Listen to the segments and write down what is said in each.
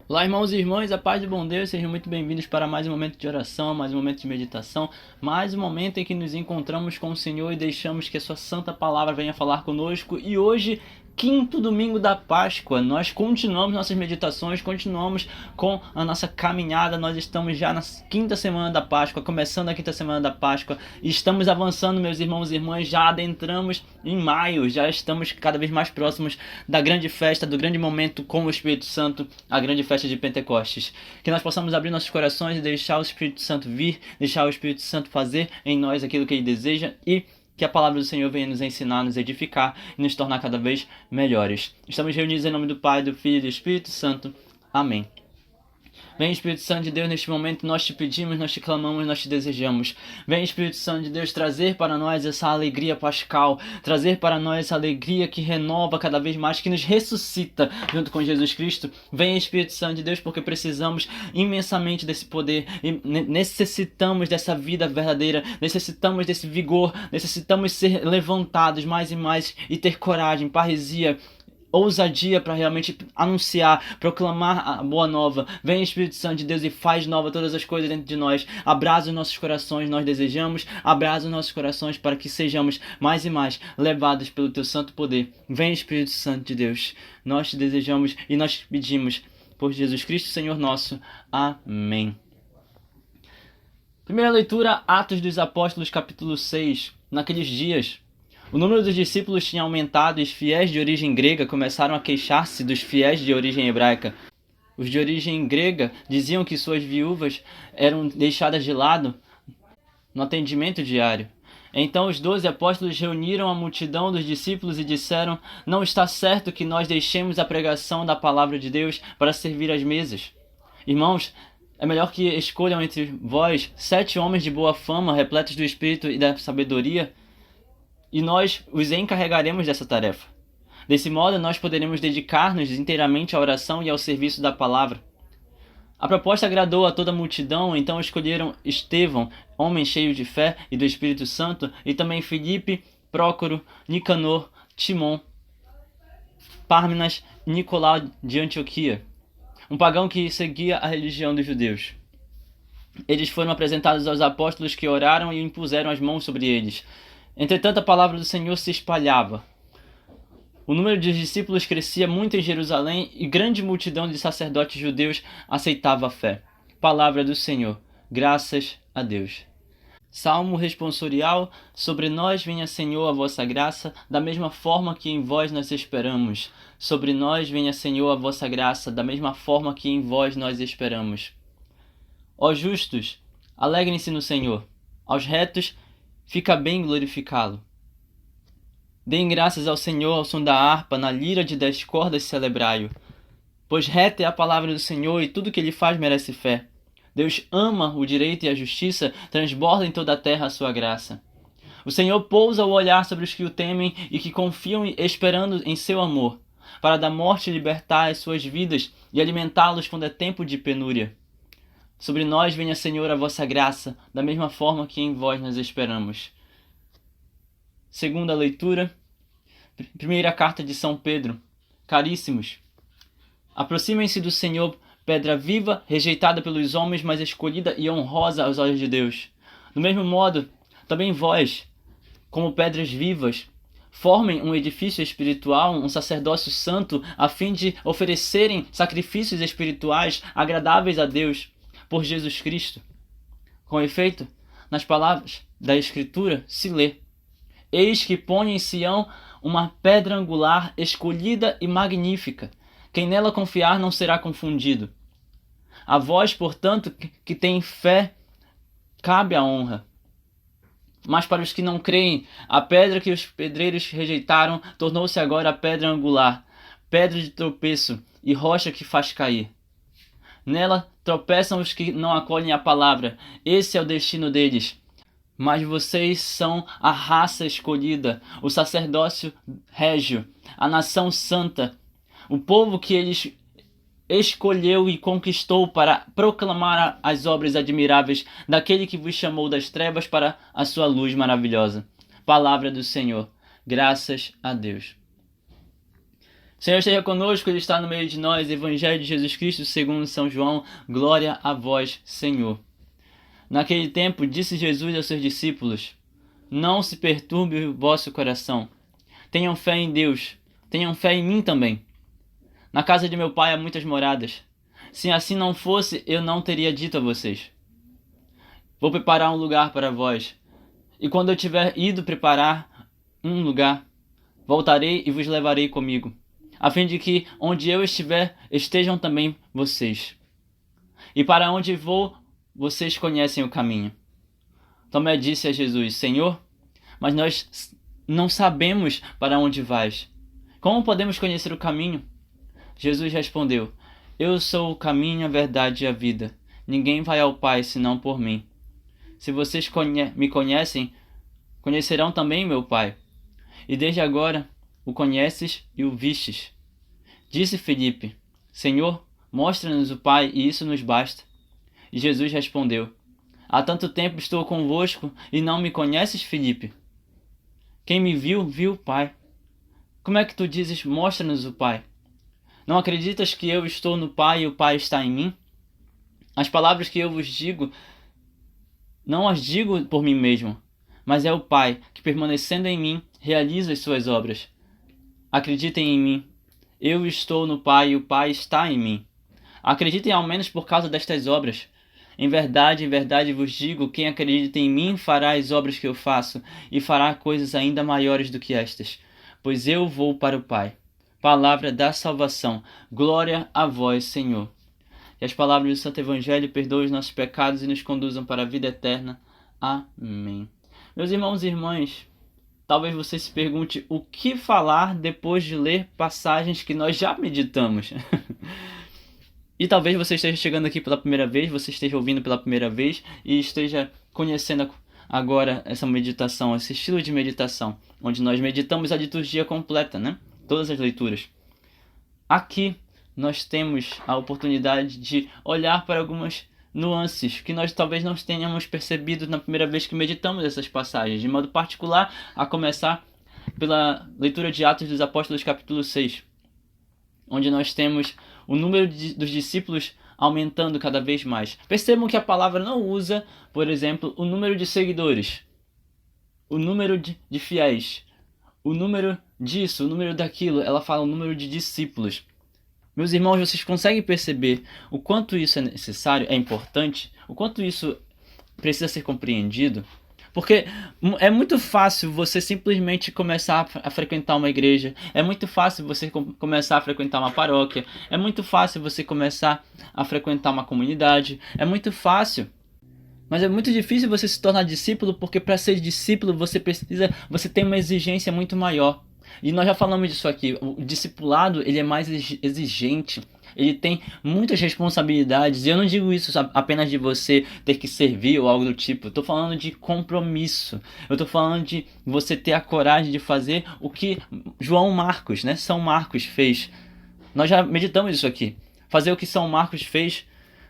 Olá, irmãos e irmãs, a paz do bom Deus, sejam muito bem-vindos para mais um momento de oração, mais um momento de meditação, mais um momento em que nos encontramos com o Senhor e deixamos que a sua santa palavra venha falar conosco. E hoje, quinto domingo da Páscoa, nós continuamos nossas meditações, continuamos com a nossa caminhada. Nós estamos já na quinta semana da Páscoa, começando a quinta semana da Páscoa, e estamos avançando, meus irmãos e irmãs, já adentramos em maio, já estamos cada vez mais próximos da grande festa, do grande momento com o Espírito Santo, a grande festa de Pentecostes. Que nós possamos abrir nossos corações e deixar o Espírito Santo vir, deixar o Espírito Santo fazer em nós aquilo que ele deseja e que a palavra do Senhor venha nos ensinar, nos edificar e nos tornar cada vez melhores. Estamos reunidos em nome do Pai, do Filho e do Espírito Santo. Amém. Vem, Espírito Santo de Deus, neste momento nós te pedimos, nós te clamamos, nós te desejamos. Vem, Espírito Santo de Deus, trazer para nós essa alegria pascal, trazer para nós essa alegria que renova cada vez mais, que nos ressuscita junto com Jesus Cristo. Vem, Espírito Santo de Deus, porque precisamos imensamente desse poder e necessitamos dessa vida verdadeira, necessitamos desse vigor, necessitamos ser levantados mais e mais e ter coragem, parresia, ousadia para realmente anunciar, proclamar a boa nova. Vem, Espírito Santo de Deus, e faz nova todas as coisas dentro de nós. Abraça os nossos corações, nós desejamos. Abraça os nossos corações para que sejamos mais e mais levados pelo teu santo poder. Vem, Espírito Santo de Deus. Nós te desejamos e nós te pedimos por Jesus Cristo, Senhor nosso. Amém. Primeira leitura, Atos dos Apóstolos, capítulo 6. Naqueles dias, o número dos discípulos tinha aumentado e os fiéis de origem grega começaram a queixar-se dos fiéis de origem hebraica. Os de origem grega diziam que suas viúvas eram deixadas de lado no atendimento diário. Então os 12 apóstolos reuniram a multidão dos discípulos e disseram: não está certo que nós deixemos a pregação da palavra de Deus para servir às mesas. Irmãos, é melhor que escolham entre vós 7 homens de boa fama, repletos do Espírito e da sabedoria, e nós os encarregaremos dessa tarefa. Desse modo, nós poderemos dedicar-nos inteiramente à oração e ao serviço da palavra. A proposta agradou a toda a multidão, então escolheram Estevão, homem cheio de fé e do Espírito Santo, e também Filipe, Prócoro, Nicanor, Timon, Pármenas e Nicolau de Antioquia, um pagão que seguia a religião dos judeus. Eles foram apresentados aos apóstolos, que oraram e impuseram as mãos sobre eles. Entretanto, a palavra do Senhor se espalhava. O número de discípulos crescia muito em Jerusalém e grande multidão de sacerdotes judeus aceitava a fé. Palavra do Senhor. Graças a Deus. Salmo responsorial: sobre nós venha, Senhor, a vossa graça, da mesma forma que em vós nós esperamos. Sobre nós venha, Senhor, a vossa graça, da mesma forma que em vós nós esperamos. Ó justos, alegrem-se no Senhor. Aos retos, fica bem glorificá-lo. Deem graças ao Senhor ao som da harpa, na lira de 10 cordas celebrai-o. Pois reta é a palavra do Senhor e tudo que ele faz merece fé. Deus ama o direito e a justiça, transborda em toda a terra a sua graça. O Senhor pousa o olhar sobre os que o temem e que confiam esperando em seu amor, para da morte libertar as suas vidas e alimentá-los quando é tempo de penúria. Sobre nós venha, Senhor, a vossa graça, da mesma forma que em vós nós esperamos. Segunda leitura, primeira carta de São Pedro. Caríssimos, aproximem-se do Senhor, pedra viva, rejeitada pelos homens, mas escolhida e honrosa aos olhos de Deus. Do mesmo modo, também vós, como pedras vivas, formem um edifício espiritual, um sacerdócio santo, a fim de oferecerem sacrifícios espirituais agradáveis a Deus por Jesus Cristo. Com efeito, nas palavras da Escritura se lê: eis que ponho em Sião uma pedra angular, escolhida e magnífica. Quem nela confiar não será confundido. A vós, portanto, que têm fé, cabe a honra. Mas para os que não creem, a pedra que os pedreiros rejeitaram tornou-se agora a pedra angular, pedra de tropeço e rocha que faz cair. Nela tropeçam os que não acolhem a palavra. Esse é o destino deles. Mas vocês são a raça escolhida, o sacerdócio régio, a nação santa, o povo que eles escolheu e conquistou para proclamar as obras admiráveis daquele que vos chamou das trevas para a sua luz maravilhosa. Palavra do Senhor. Graças a Deus. Senhor esteja conosco, Ele está no meio de nós. Evangelho de Jesus Cristo segundo São João. Glória a vós, Senhor. Naquele tempo, disse Jesus aos seus discípulos: Não se perturbe o vosso coração. Tenham fé em Deus. Tenham fé em mim também. Na casa de meu Pai há muitas moradas. Se assim não fosse, eu não teria dito a vocês. Vou preparar um lugar para vós. E quando eu tiver ido preparar um lugar, voltarei e vos levarei comigo, a fim de que, onde eu estiver, estejam também vocês. E para onde vou, vocês conhecem o caminho. Tomé disse a Jesus: Senhor, mas nós não sabemos para onde vais. Como podemos conhecer o caminho? Jesus respondeu: Eu sou o caminho, a verdade e a vida. Ninguém vai ao Pai senão por mim. Se vocês me conhecem, conhecerão também meu Pai. E desde agora o conheces e o vistes. Disse Filipe: Senhor, mostra-nos o Pai e isso nos basta. E Jesus respondeu: Há tanto tempo estou convosco e não me conheces, Filipe? Quem me viu, viu o Pai. Como é que tu dizes: mostra-nos o Pai? Não acreditas que eu estou no Pai e o Pai está em mim? As palavras que eu vos digo, não as digo por mim mesmo, mas é o Pai que, permanecendo em mim, realiza as suas obras. Acreditem em mim. Eu estou no Pai e o Pai está em mim. Acreditem ao menos por causa destas obras. Em verdade vos digo, quem acredita em mim fará as obras que eu faço, e fará coisas ainda maiores do que estas, pois eu vou para o Pai. Palavra da salvação. Glória a vós, Senhor. Que as palavras do Santo Evangelho perdoem os nossos pecados e nos conduzam para a vida eterna. Amém. Meus irmãos e irmãs, talvez você se pergunte o que falar depois de ler passagens que nós já meditamos. E talvez você esteja chegando aqui pela primeira vez, você esteja ouvindo pela primeira vez e esteja conhecendo agora essa meditação, esse estilo de meditação, onde nós meditamos a liturgia completa, né? Todas as leituras. Aqui nós temos a oportunidade de olhar para algumas nuances que nós talvez não tenhamos percebido na primeira vez que meditamos essas passagens, de modo particular, a começar pela leitura de Atos dos Apóstolos, capítulo 6, onde nós temos o número dos discípulos aumentando cada vez mais. Percebam que a palavra não usa, por exemplo, o número de seguidores, o número de fiéis, o número disso, o número daquilo. Ela fala o número de discípulos. Meus irmãos, vocês conseguem perceber o quanto isso é necessário, é importante, o quanto isso precisa ser compreendido? Porque é muito fácil você simplesmente começar a frequentar uma igreja, é muito fácil você começar a frequentar uma paróquia, é muito fácil você começar a frequentar uma comunidade, é muito fácil. Mas é muito difícil você se tornar discípulo, porque para ser discípulo você tem uma exigência muito maior. E nós já falamos disso aqui, o discipulado ele é mais exigente, ele tem muitas responsabilidades, e eu não digo isso apenas de você ter que servir ou algo do tipo, eu estou falando de compromisso, eu estou falando de você ter a coragem de fazer o que João Marcos, né, São Marcos fez. Nós já meditamos isso aqui, fazer o que São Marcos fez,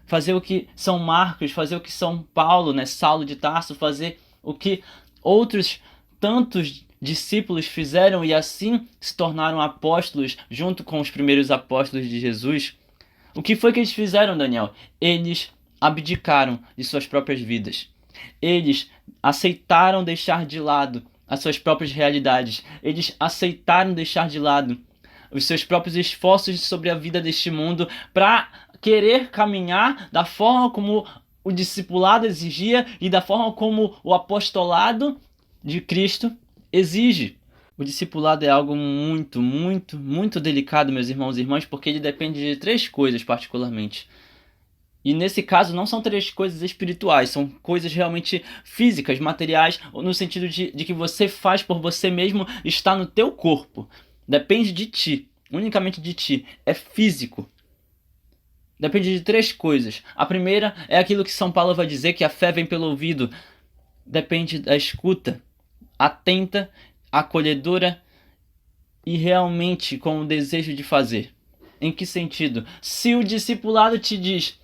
fazer o que São Marcos, fazer o que São Paulo, né, Saulo de Tarso, fazer o que outros tantos discípulos fizeram e assim se tornaram apóstolos junto com os primeiros apóstolos de Jesus. O que foi que eles fizeram, Daniel? Eles abdicaram de suas próprias vidas. Eles aceitaram deixar de lado as suas próprias realidades. Eles aceitaram deixar de lado os seus próprios esforços sobre a vida deste mundo para querer caminhar da forma como o discipulado exigia e da forma como o apostolado de Cristo exige. O discipulado é algo muito, muito, muito delicado, meus irmãos e irmãs, porque ele depende de 3 coisas particularmente. E nesse caso não são 3 coisas espirituais, são coisas realmente físicas, materiais, no sentido de que você faz por você mesmo, está no teu corpo. Depende de ti, unicamente de ti, é físico. Depende de 3 coisas. A primeira é aquilo que São Paulo vai dizer, que a fé vem pelo ouvido. Depende da escuta atenta, acolhedora e realmente com o desejo de fazer. Em que sentido? Se o discipulado te diz,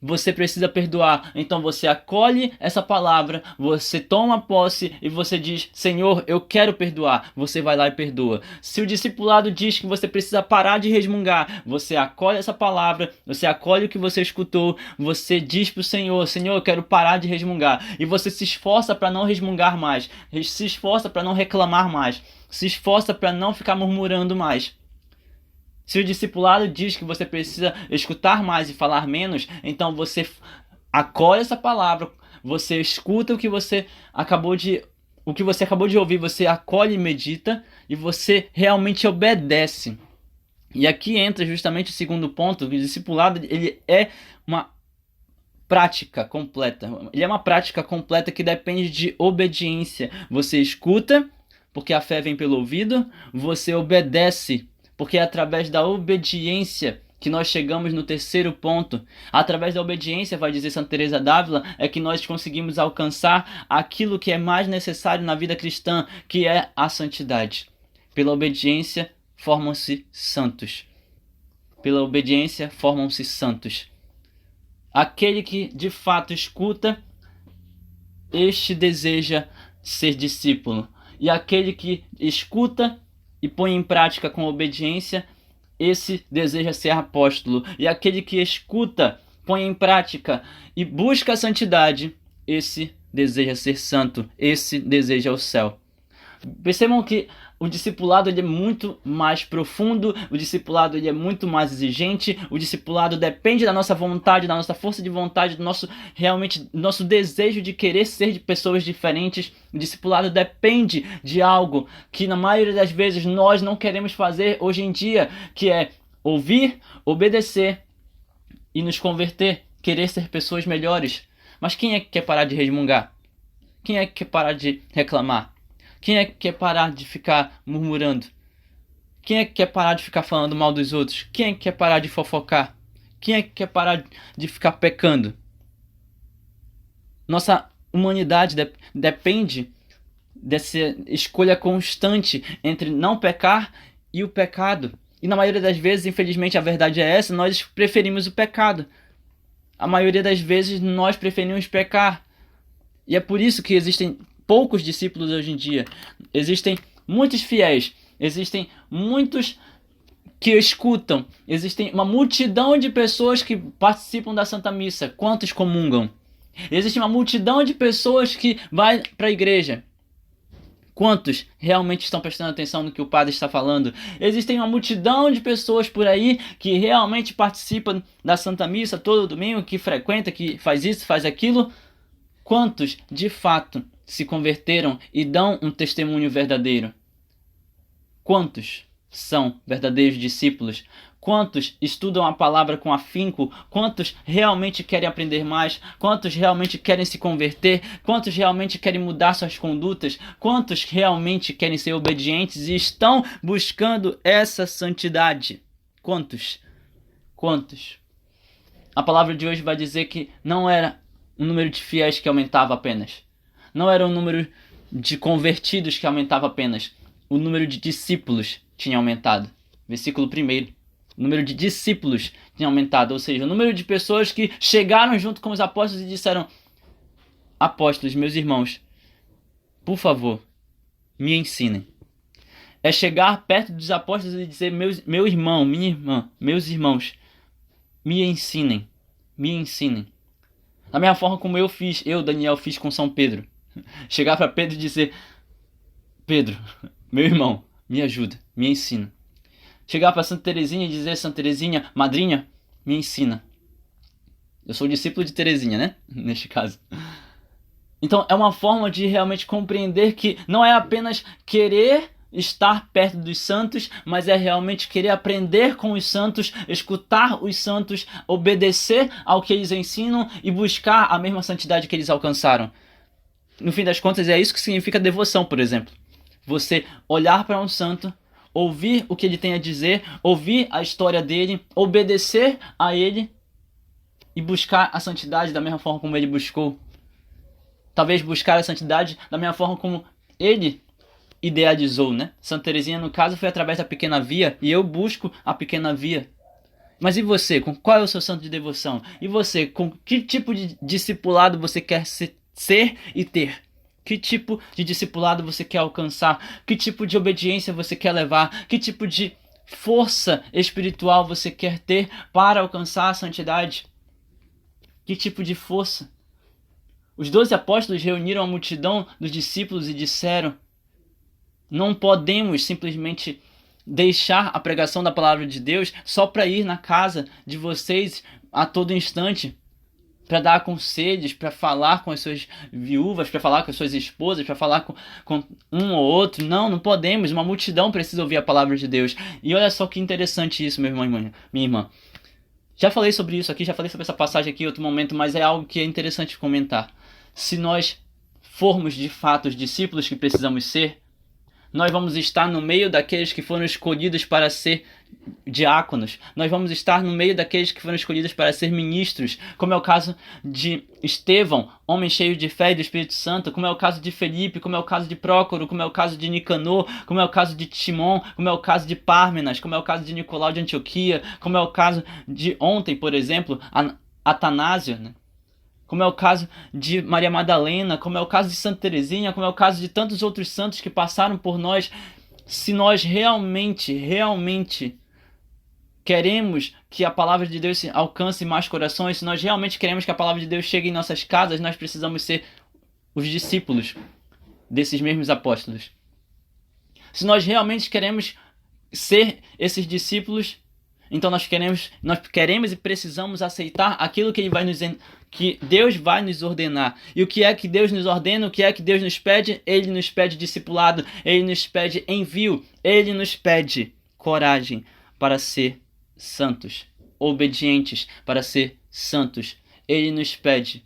você precisa perdoar. Então você acolhe essa palavra, você toma posse e você diz: Senhor, eu quero perdoar. Você vai lá e perdoa. Se o discipulado diz que você precisa parar de resmungar, você acolhe essa palavra, você acolhe o que você escutou, você diz para o Senhor: Senhor, eu quero parar de resmungar. E você se esforça para não resmungar mais, se esforça para não reclamar mais, se esforça para não ficar murmurando mais. Se o discipulado diz que você precisa escutar mais e falar menos, então você acolhe essa palavra, você escuta o que você acabou de ouvir, você acolhe e medita e você realmente obedece. E aqui entra justamente o segundo ponto: o discipulado, ele é uma prática completa. Ele é uma prática completa que depende de obediência. Você escuta, porque a fé vem pelo ouvido, você obedece, porque é através da obediência que nós chegamos no terceiro ponto. Através da obediência, vai dizer Santa Teresa d'Ávila, é que nós conseguimos alcançar aquilo que é mais necessário na vida cristã, que é a santidade. Pela obediência, formam-se santos. Pela obediência, formam-se santos. Aquele que de fato escuta, este deseja ser discípulo. E aquele que escuta e põe em prática com obediência, esse deseja ser apóstolo. E aquele que escuta, põe em prática e busca a santidade, esse deseja ser santo, esse deseja o céu. Percebam que o discipulado, ele é muito mais profundo, o discipulado, ele é muito mais exigente, o discipulado depende da nossa vontade, da nossa força de vontade, do nosso desejo de querer ser de pessoas diferentes. O discipulado depende de algo que na maioria das vezes nós não queremos fazer hoje em dia, que é ouvir, obedecer e nos converter, querer ser pessoas melhores. Mas quem é que quer parar de resmungar? Quem é que quer parar de reclamar? Quem é que quer parar de ficar murmurando? Quem é que quer parar de ficar falando mal dos outros? Quem é que quer parar de fofocar? Quem é que quer parar de ficar pecando? Nossa humanidade depende dessa escolha constante entre não pecar e o pecado. E na maioria das vezes, infelizmente, a verdade é essa: nós preferimos o pecado. A maioria das vezes nós preferimos pecar. E é por isso que existem poucos discípulos hoje em dia. Existem muitos fiéis, existem muitos que escutam, existem uma multidão de pessoas que participam da Santa Missa. Quantos comungam? Existe uma multidão de pessoas que vai para a igreja. Quantos realmente estão prestando atenção no que o padre está falando? Existem uma multidão de pessoas por aí que realmente participam da Santa Missa todo domingo, que frequenta, que faz isso, faz aquilo. Quantos, de fato, se converteram e dão um testemunho verdadeiro? Quantos são verdadeiros discípulos? Quantos estudam a palavra com afinco? Quantos realmente querem aprender mais? Quantos realmente querem se converter? Quantos realmente querem mudar suas condutas? Quantos realmente querem ser obedientes e estão buscando essa santidade? Quantos? Quantos? A palavra de hoje vai dizer que não era o número de fiéis que aumentava apenas. Não era o número de convertidos que aumentava apenas. O número de discípulos tinha aumentado. Versículo 1. O número de discípulos tinha aumentado. Ou seja, o número de pessoas que chegaram junto com os apóstolos e disseram: apóstolos, meus irmãos, por favor, me ensinem. É chegar perto dos apóstolos e dizer: meu irmão, minha irmã, meus irmãos, me ensinem. Me ensinem. Da mesma forma como eu, Daniel, fiz com São Pedro. Chegar para Pedro e dizer: Pedro, meu irmão, me ajuda, me ensina. Chegar para Santa Teresinha e dizer: Santa Teresinha, madrinha, me ensina. Eu sou discípulo de Teresinha, né? Neste caso. Então é uma forma de realmente compreender que não é apenas querer estar perto dos santos, mas é realmente querer aprender com os santos, escutar os santos, obedecer ao que eles ensinam e buscar a mesma santidade que eles alcançaram. No fim das contas, é isso que significa devoção, por exemplo. Você olhar para um santo, ouvir o que ele tem a dizer, ouvir a história dele, obedecer a ele e buscar a santidade da mesma forma como ele buscou. Talvez buscar a santidade da mesma forma como ele idealizou, né? Santa Teresinha, no caso, foi através da pequena via, e eu busco a pequena via. Mas e você? Qual é o seu santo de devoção? E você? Com que tipo de discipulado você quer ser e ter? Que tipo de discipulado você quer alcançar? Que tipo de obediência você quer levar? Que tipo de força espiritual você quer ter para alcançar a santidade? Que tipo de força? Os 12 apóstolos reuniram a multidão dos discípulos e disseram: não podemos simplesmente deixar a pregação da palavra de Deus só para ir na casa de vocês a todo instante, para dar conselhos, para falar com as suas viúvas, para falar com as suas esposas, para falar com um ou outro. Não podemos. Uma multidão precisa ouvir a palavra de Deus. E olha só que interessante isso, meu irmão e minha irmã. Já falei sobre isso aqui, já falei sobre essa passagem aqui em outro momento, mas é algo que é interessante comentar. Se nós formos de fato os discípulos que precisamos ser, nós vamos estar no meio daqueles que foram escolhidos para ser diáconos. Nós vamos estar no meio daqueles que foram escolhidos para ser ministros, como é o caso de Estevão, homem cheio de fé e do Espírito Santo, como é o caso de Felipe, como é o caso de Prócoro, como é o caso de Nicanor, como é o caso de Timon, como é o caso de Pármenas, como é o caso de Nicolau de Antioquia, como é o caso de ontem, por exemplo, Atanásio, né? Como é o caso de Maria Madalena, como é o caso de Santa Teresinha, como é o caso de tantos outros santos que passaram por nós. Se nós realmente queremos que a palavra de Deus alcance mais corações, se nós realmente queremos que a palavra de Deus chegue em nossas casas, nós precisamos ser os discípulos desses mesmos apóstolos. Se nós realmente queremos ser esses discípulos, então nós queremos e precisamos aceitar aquilo que Deus vai nos ordenar. E o que é que Deus nos ordena? O que é que Deus nos pede? Ele nos pede discipulado, Ele nos pede envio, Ele nos pede coragem para ser santos, obedientes para ser santos. Ele nos pede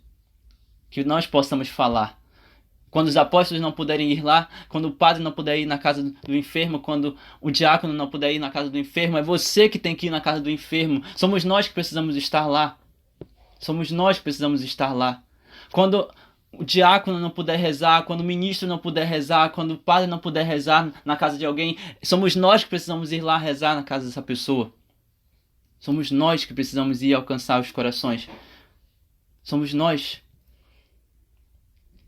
que nós possamos falar. Quando os apóstolos não puderem ir lá, quando o padre não puder ir na casa do enfermo, quando o diácono não puder ir na casa do enfermo, é você que tem que ir na casa do enfermo. Somos nós que precisamos estar lá. Somos nós que precisamos estar lá. Quando o diácono não puder rezar, quando o ministro não puder rezar, quando o padre não puder rezar na casa de alguém, somos nós que precisamos ir lá rezar na casa dessa pessoa. Somos nós que precisamos ir alcançar os corações. Somos nós.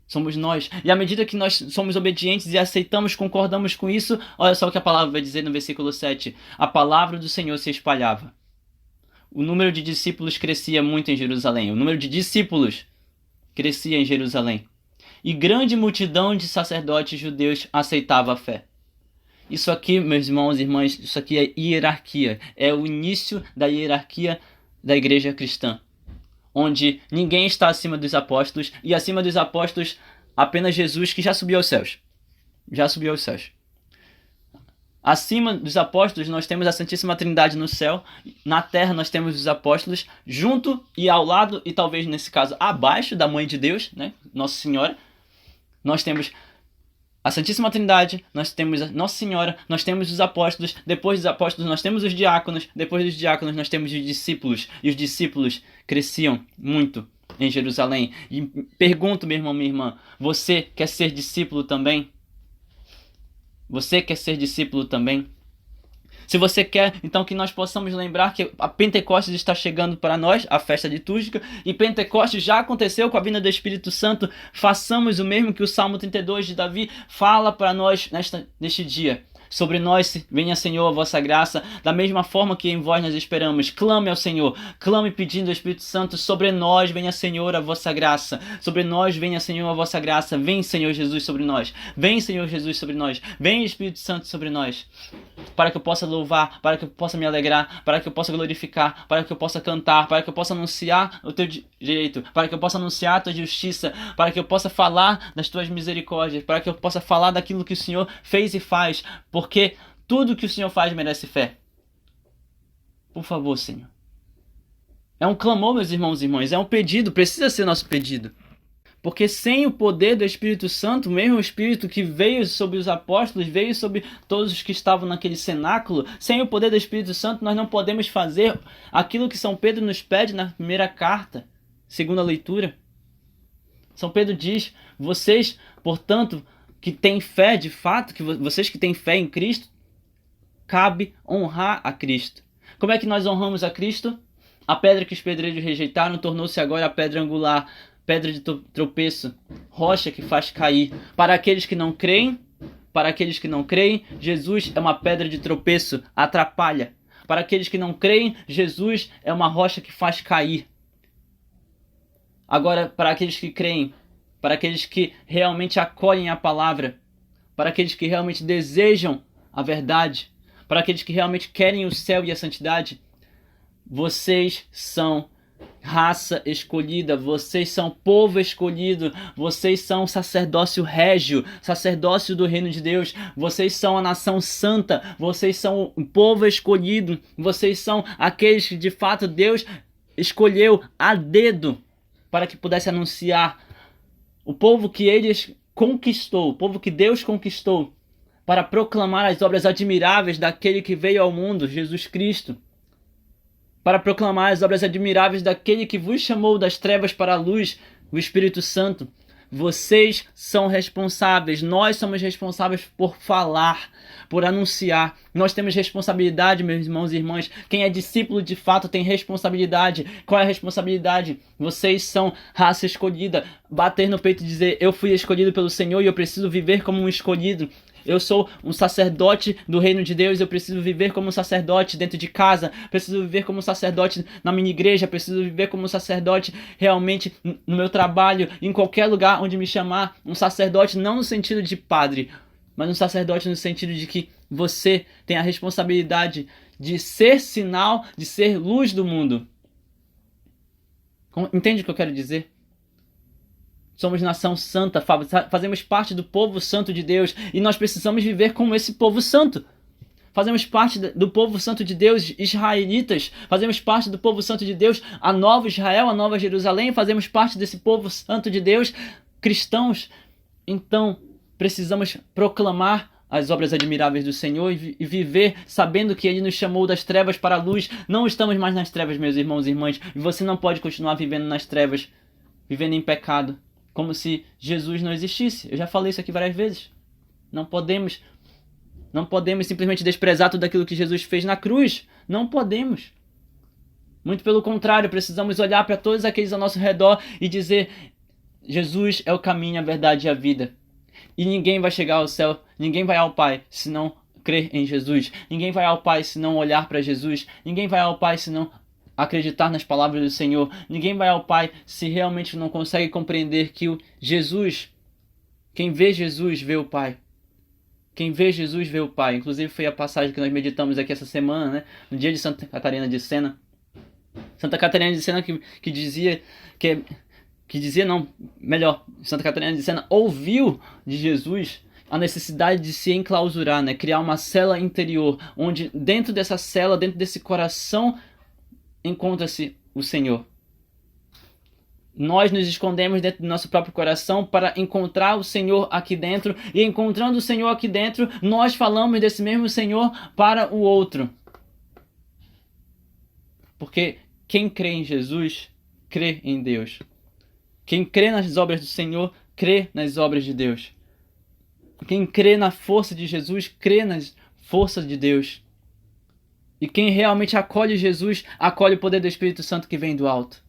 Somos nós. E à medida que nós somos obedientes e aceitamos, concordamos com isso, olha só o que a palavra vai dizer no versículo 7. A palavra do Senhor se espalhava. O número de discípulos crescia muito em Jerusalém. O número de discípulos crescia em Jerusalém. E grande multidão de sacerdotes judeus aceitava a fé. Isso aqui, meus irmãos e irmãs, isso aqui é hierarquia. É o início da hierarquia da igreja cristã, onde ninguém está acima dos apóstolos, e acima dos apóstolos apenas Jesus, que já subiu aos céus. Já subiu aos céus. Acima dos apóstolos nós temos a Santíssima Trindade no céu, na terra nós temos os apóstolos, junto e ao lado, e talvez nesse caso abaixo da Mãe de Deus, né? Nossa Senhora, nós temos a Santíssima Trindade, nós temos a Nossa Senhora, nós temos os apóstolos, depois dos apóstolos nós temos os diáconos, depois dos diáconos nós temos os discípulos, e os discípulos cresciam muito em Jerusalém. E pergunto, meu irmão, minha irmã, você quer ser discípulo também? Você quer ser discípulo também? Se você quer, então que nós possamos lembrar que a Pentecostes está chegando para nós, a festa litúrgica, e Pentecostes já aconteceu com a vinda do Espírito Santo. Façamos o mesmo que o Salmo 32 de Davi fala para nós neste dia. Sobre nós venha, Senhor, a vossa graça, da mesma forma que em vós nós esperamos. Clame ao Senhor, clame pedindo ao Espírito Santo, sobre nós venha, Senhor, a vossa graça. Sobre nós venha, Senhor, a vossa graça. Vem, Senhor Jesus, sobre nós. Vem, Senhor Jesus, sobre nós. Vem, Espírito Santo, sobre nós. Para que eu possa louvar, para que eu possa me alegrar, para que eu possa glorificar, para que eu possa cantar, para que eu possa anunciar o teu direito, para que eu possa anunciar a tua justiça, para que eu possa falar das tuas misericórdias, para que eu possa falar daquilo que o Senhor fez e faz, porque tudo que o Senhor faz merece fé. Por favor, Senhor. É um clamor, meus irmãos e irmãs, é um pedido, precisa ser nosso pedido. Porque sem o poder do Espírito Santo, o mesmo Espírito que veio sobre os apóstolos, veio sobre todos os que estavam naquele cenáculo, sem o poder do Espírito Santo nós não podemos fazer aquilo que São Pedro nos pede na primeira carta, segunda leitura. São Pedro diz, vocês, portanto, que têm fé de fato, que vocês que têm fé em Cristo, cabe honrar a Cristo. Como é que nós honramos a Cristo? A pedra que os pedreiros rejeitaram tornou-se agora a pedra angular, pedra de tropeço, rocha que faz cair. Para aqueles que não creem, Jesus é uma pedra de tropeço, atrapalha. Para aqueles que não creem, Jesus é uma rocha que faz cair. Agora, para aqueles que creem, para aqueles que realmente acolhem a palavra, para aqueles que realmente desejam a verdade, para aqueles que realmente querem o céu e a santidade, vocês são raça escolhida, vocês são povo escolhido, vocês são sacerdócio régio, sacerdócio do reino de Deus, vocês são a nação santa, vocês são o povo escolhido, vocês são aqueles que de fato Deus escolheu a dedo para que pudesse anunciar o povo que eles conquistou, o povo que Deus conquistou, para proclamar as obras admiráveis daquele que veio ao mundo, Jesus Cristo, para proclamar as obras admiráveis daquele que vos chamou das trevas para a luz, o Espírito Santo. Vocês são responsáveis, nós somos responsáveis por falar, por anunciar. Nós temos responsabilidade, meus irmãos e irmãs. Quem é discípulo de fato tem responsabilidade. Qual é a responsabilidade? Vocês são raça escolhida. Bater no peito e dizer: eu fui escolhido pelo Senhor e eu preciso viver como um escolhido. Eu sou um sacerdote do reino de Deus, eu preciso viver como um sacerdote dentro de casa, preciso viver como um sacerdote na minha igreja, preciso viver como um sacerdote realmente no meu trabalho, em qualquer lugar onde me chamar, um sacerdote não no sentido de padre, mas um sacerdote no sentido de que você tem a responsabilidade de ser sinal, de ser luz do mundo. Entende o que eu quero dizer? Somos nação santa, fazemos parte do povo santo de Deus e nós precisamos viver como esse povo santo. Fazemos parte do povo santo de Deus, israelitas, fazemos parte do povo santo de Deus, a nova Israel, a nova Jerusalém, fazemos parte desse povo santo de Deus, cristãos. Então, precisamos proclamar as obras admiráveis do Senhor e viver sabendo que Ele nos chamou das trevas para a luz. Não estamos mais nas trevas, meus irmãos e irmãs, e você não pode continuar vivendo nas trevas, vivendo em pecado, como se Jesus não existisse. Eu já falei isso aqui várias vezes. Não podemos simplesmente desprezar tudo aquilo que Jesus fez na cruz. Não podemos. Muito pelo contrário, precisamos olhar para todos aqueles ao nosso redor e dizer: Jesus é o caminho, a verdade e a vida. E ninguém vai chegar ao céu, ninguém vai ao Pai se não crer em Jesus. Ninguém vai ao Pai se não olhar para Jesus. Ninguém vai ao Pai se não acreditar nas palavras do Senhor. Ninguém vai ao Pai se realmente não consegue compreender que o Jesus, quem vê Jesus vê o Pai. Quem vê Jesus vê o Pai. Inclusive foi a passagem que nós meditamos aqui essa semana, né? No dia de Santa Catarina de Sena. Santa Catarina de Sena que dizia Santa Catarina de Sena ouviu de Jesus a necessidade de se enclausurar, né? Criar uma cela interior, onde dentro dessa cela, dentro desse coração, encontra-se o Senhor. Nós nos escondemos dentro do nosso próprio coração para encontrar o Senhor aqui dentro, e encontrando o Senhor aqui dentro, nós falamos desse mesmo Senhor para o outro. Porque quem crê em Jesus, crê em Deus. Quem crê nas obras do Senhor, crê nas obras de Deus. Quem crê na força de Jesus, crê nas forças de Deus. E quem realmente acolhe Jesus, acolhe o poder do Espírito Santo que vem do alto.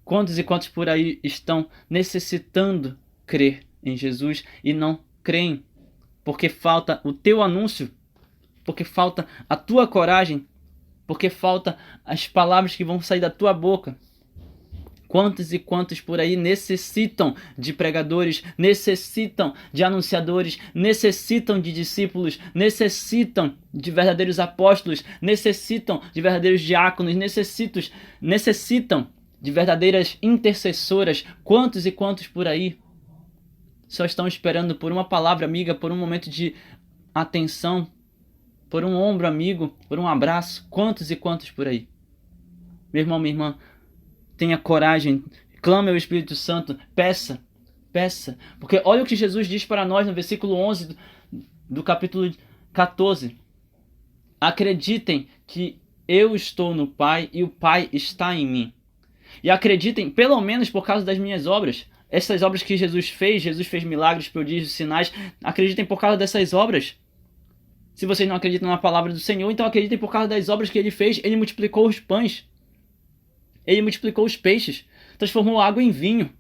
Quantos e quantos por aí estão necessitando crer em Jesus e não creem? Porque falta o teu anúncio, porque falta a tua coragem, porque falta as palavras que vão sair da tua boca. Quantos e quantos por aí necessitam de pregadores, necessitam de anunciadores, necessitam de discípulos, necessitam de verdadeiros apóstolos, necessitam de verdadeiros diáconos, necessitam de verdadeiras intercessoras. Quantos e quantos por aí só estão esperando por uma palavra amiga, por um momento de atenção, por um ombro amigo, por um abraço? Quantos e quantos por aí? Meu irmão, minha irmã, tenha coragem, clame ao Espírito Santo, peça, porque olha o que Jesus diz para nós no versículo 11 do capítulo 14. Acreditem que eu estou no Pai e o Pai está em mim. E acreditem, pelo menos por causa das minhas obras. Essas obras que Jesus fez milagres, prodígios, sinais. Acreditem por causa dessas obras. Se vocês não acreditam na palavra do Senhor, então acreditem por causa das obras que Ele fez. Ele multiplicou os pães. Ele multiplicou os peixes. Transformou água em vinho.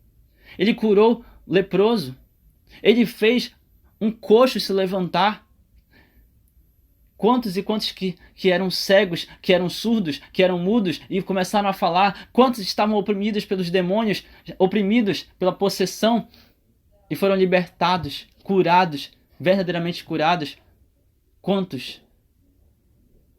Ele curou leproso. Ele fez um coxo se levantar. Quantos e quantos que eram cegos, que eram surdos, que eram mudos e começaram a falar? Quantos estavam oprimidos pelos demônios, oprimidos pela possessão e foram libertados, curados, verdadeiramente curados? Quantos?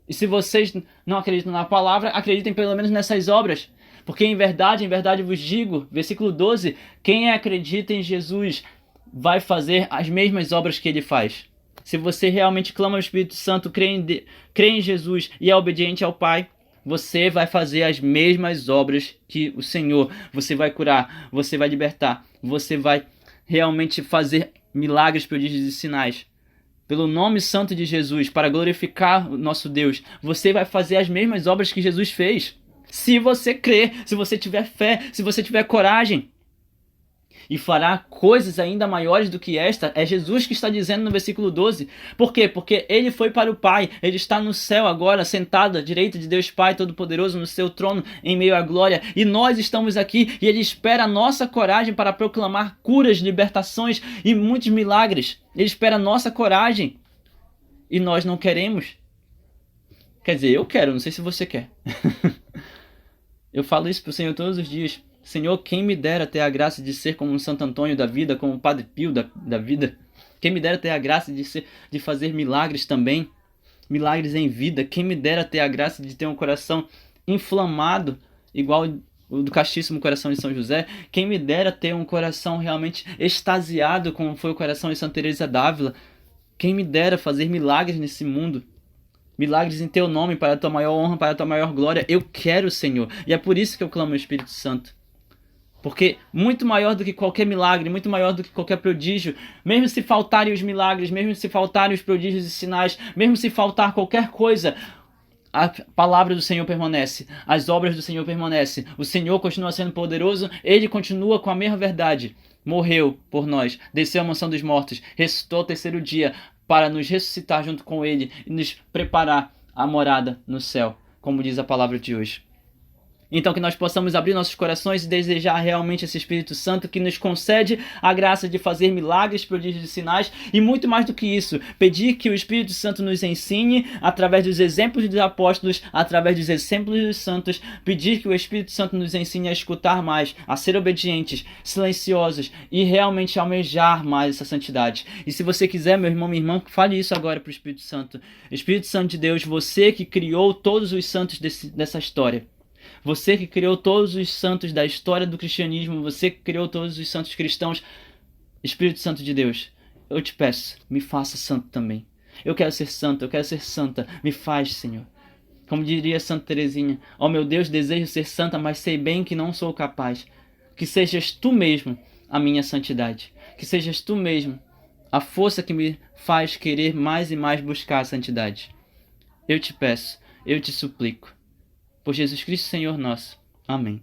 E se vocês não acreditam na palavra, acreditem pelo menos nessas obras. Porque em verdade vos digo, versículo 12, quem acredita em Jesus vai fazer as mesmas obras que ele faz. Se você realmente clama ao Espírito Santo, crê em Jesus e é obediente ao Pai, você vai fazer as mesmas obras que o Senhor. Você vai curar, você vai libertar, você vai realmente fazer milagres, prodígios e sinais. Pelo nome santo de Jesus, para glorificar o nosso Deus, você vai fazer as mesmas obras que Jesus fez. Se você crer, se você tiver fé, se você tiver coragem. E fará coisas ainda maiores do que esta. É Jesus que está dizendo no versículo 12. Por quê? Porque ele foi para o Pai. Ele está no céu agora, sentado à direita de Deus Pai Todo-Poderoso, no seu trono, em meio à glória. E nós estamos aqui e ele espera a nossa coragem para proclamar curas, libertações e muitos milagres. Ele espera a nossa coragem. E nós não queremos. Quer dizer, eu quero, não sei se você quer. Eu falo isso para o Senhor todos os dias. Senhor, quem me dera ter a graça de ser como um Santo Antônio da vida, como um Padre Pio da vida. Quem me dera ter a graça de fazer milagres também. Milagres em vida. Quem me dera ter a graça de ter um coração inflamado, igual o do castíssimo coração de São José. Quem me dera ter um coração realmente extasiado, como foi o coração de Santa Teresa d'Ávila. Quem me dera fazer milagres nesse mundo. Milagres em teu nome, para a tua maior honra, para a tua maior glória. Eu quero, Senhor. E é por isso que eu clamo ao Espírito Santo. Porque muito maior do que qualquer milagre, muito maior do que qualquer prodígio, mesmo se faltarem os milagres, mesmo se faltarem os prodígios e sinais, mesmo se faltar qualquer coisa, a palavra do Senhor permanece, as obras do Senhor permanecem, o Senhor continua sendo poderoso, Ele continua com a mesma verdade. Morreu por nós, desceu à mansão dos mortos, ressuscitou ao terceiro dia para nos ressuscitar junto com Ele e nos preparar a morada no céu, como diz a palavra de hoje. Então que nós possamos abrir nossos corações e desejar realmente esse Espírito Santo que nos concede a graça de fazer milagres, prodígios e sinais e muito mais do que isso, pedir que o Espírito Santo nos ensine através dos exemplos dos apóstolos, através dos exemplos dos santos, pedir que o Espírito Santo nos ensine a escutar mais, a ser obedientes, silenciosos e realmente almejar mais essa santidade. E se você quiser, meu irmão, minha irmã, fale isso agora para o Espírito Santo. Espírito Santo de Deus, você que criou todos os santos dessa história. Você que criou todos os santos da história do cristianismo, você que criou todos os santos cristãos, Espírito Santo de Deus, eu te peço, me faça santo também. Eu quero ser santo, eu quero ser santa, me faz, Senhor. Como diria Santa Teresinha, ó meu Deus, desejo ser santa, mas sei bem que não sou capaz. Que sejas tu mesmo a minha santidade. Que sejas tu mesmo a força que me faz querer mais e mais buscar a santidade. Eu te peço, eu te suplico. Por Jesus Cristo, Senhor nosso. Amém.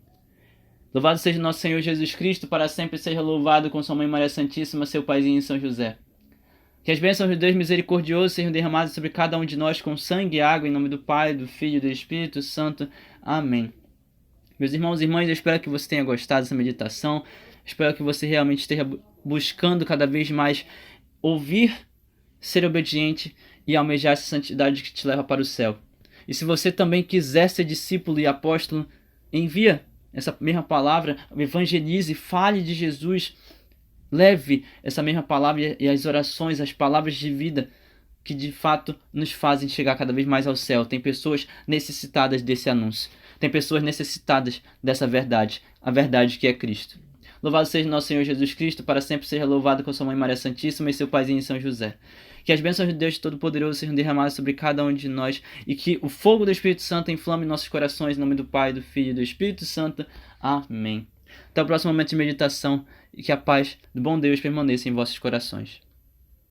Louvado seja nosso Senhor Jesus Cristo, para sempre seja louvado com sua Mãe Maria Santíssima, seu Paizinho São José. Que as bênçãos de Deus misericordioso sejam derramadas sobre cada um de nós com sangue e água, em nome do Pai, do Filho e do Espírito Santo. Amém. Meus irmãos e irmãs, eu espero que você tenha gostado dessa meditação. Espero que você realmente esteja buscando cada vez mais ouvir, ser obediente e almejar essa santidade que te leva para o céu. E se você também quiser ser discípulo e apóstolo, envia essa mesma palavra, evangelize, fale de Jesus, leve essa mesma palavra e as orações, as palavras de vida que de fato nos fazem chegar cada vez mais ao céu. Tem pessoas necessitadas desse anúncio, tem pessoas necessitadas dessa verdade, a verdade que é Cristo. Louvado seja nosso Senhor Jesus Cristo, para sempre seja louvado com sua Mãe Maria Santíssima e seu Paizinho São José. Que as bênçãos de Deus Todo-Poderoso sejam derramadas sobre cada um de nós e que o fogo do Espírito Santo inflame nossos corações, em nome do Pai, do Filho e do Espírito Santo. Amém. Até o próximo momento de meditação e que a paz do bom Deus permaneça em vossos corações.